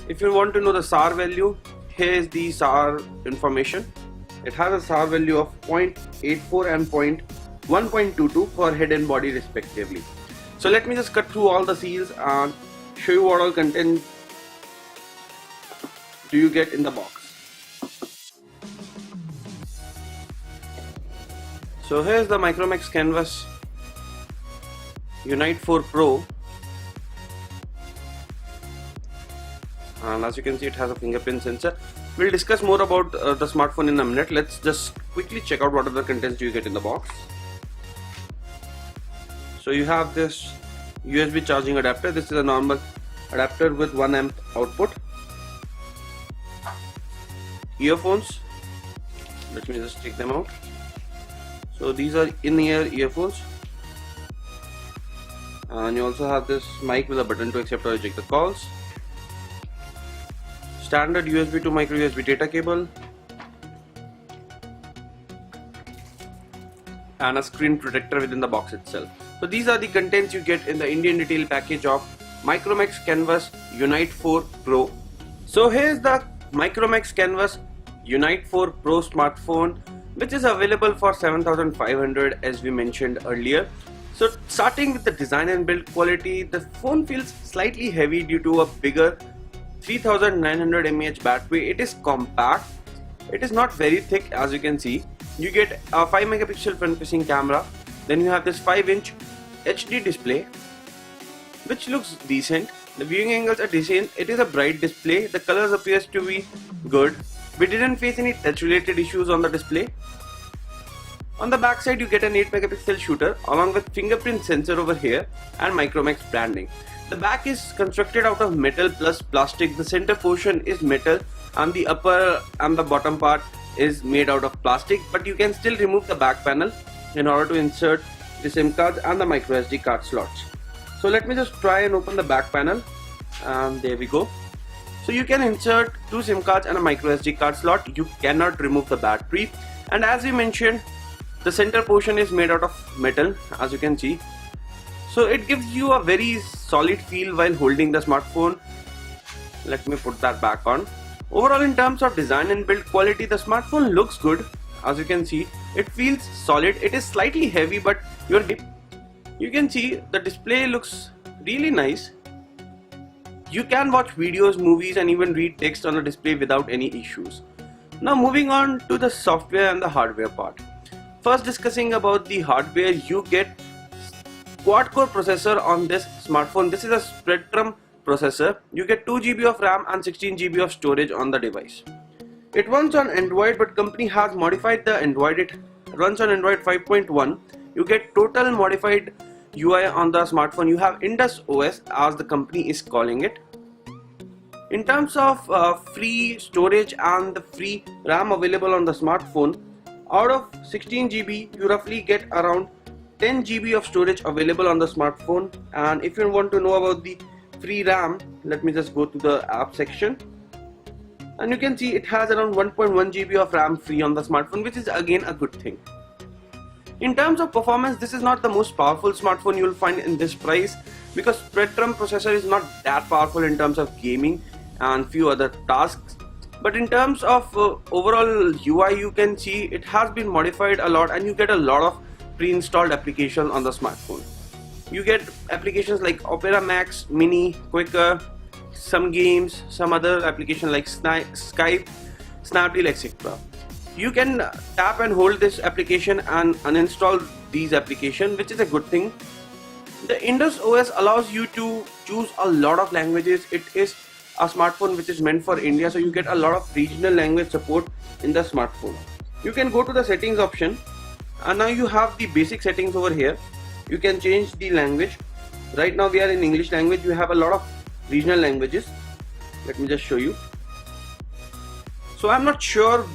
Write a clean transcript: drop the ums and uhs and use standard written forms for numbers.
If you want to know the SAR value, here is the SAR information. It has a SAR value of 0.84 and 1.22 for head and body respectively. So let me just cut through all the seals and show you what all content do you get in the box. So here's the Micromax Canvas Unite 4 Pro, and as you can see it has a fingerprint sensor. We'll discuss more about the smartphone in a minute. Let's just quickly check out what other contents do you get in the box. So you have this USB charging adapter. This is a normal adapter with 1 amp output. Earphones, let me just take them out. So these are in-ear earphones, and you also have this mic with a button to accept or reject the calls. Standard USB to micro USB data cable, and a screen protector within the box itself. So these are the contents you get in the Indian retail package of Micromax Canvas Unite 4 Pro. So here's the Micromax Canvas Unite 4 Pro smartphone, which is available for 7,500 as we mentioned earlier. So starting with the design and build quality, the phone feels slightly heavy due to a bigger 3900 mAh battery. It is compact, it is not very thick. As you can see, you get a 5 megapixel front facing camera, then you have this 5-inch HD display which looks decent. The viewing angles are decent. It is a bright display. The colors appears to be good. We didn't face any touch related issues on the display. On the back side you get an 8 megapixel shooter along with fingerprint sensor over here and Micromax branding. The back is constructed out of metal plus plastic. The center portion is metal and the upper and the bottom part is made out of plastic, but you can still remove the back panel in order to insert the SIM cards and the micro SD card slots. So let me just try and open the back panel, and there we go. So you can insert 2 SIM cards and a micro SD card slot. You cannot remove the battery, and as we mentioned, the center portion is made out of metal, as you can see. So it gives you a very solid feel while holding the smartphone. Let me put that back on. Overall, in terms of design and build quality, the smartphone looks good. As you can see, it feels solid. It is slightly heavy, but you can see the display looks really nice. You can watch videos, movies, and even read text on the display without any issues. Now moving on to the software and the hardware part. First, discussing about the hardware, you get quad-core processor on this smartphone. This is a Spreadtrum processor. You get 2 GB of RAM and 16 GB of storage on the device. It runs on Android, but company has modified the Android. It runs on Android 5.1. You get total modified UI on the smartphone. You have Indus OS, as the company is calling it. In terms of free storage and the free RAM available on the smartphone, out of 16 GB you roughly get around 10 GB of storage available on the smartphone. And if you want to know about the free RAM, let me just go to the app section, and you can see it has around 1.1 GB of RAM free on the smartphone, which is again a good thing. In terms of performance, this is not the most powerful smartphone you will find in this price, because Spreadtrum processor is not that powerful in terms of gaming and few other tasks. But in terms of overall UI, you can see it has been modified a lot, and you get a lot of pre-installed applications on the smartphone. You get applications like Opera Max, Mini, Quicker, some games, some other application like Skype, Snapdeal, etc. You can tap and hold this application and uninstall these applications, which is a good thing. The Indus OS allows you to choose a lot of languages. It is a smartphone which is meant for India, so you get a lot of regional language support in the smartphone. You can go to the settings option, and now you have the basic settings over here. You can change the language. Right now we are in English language. You have a lot of regional languages. Let me just show you. So I'm not sure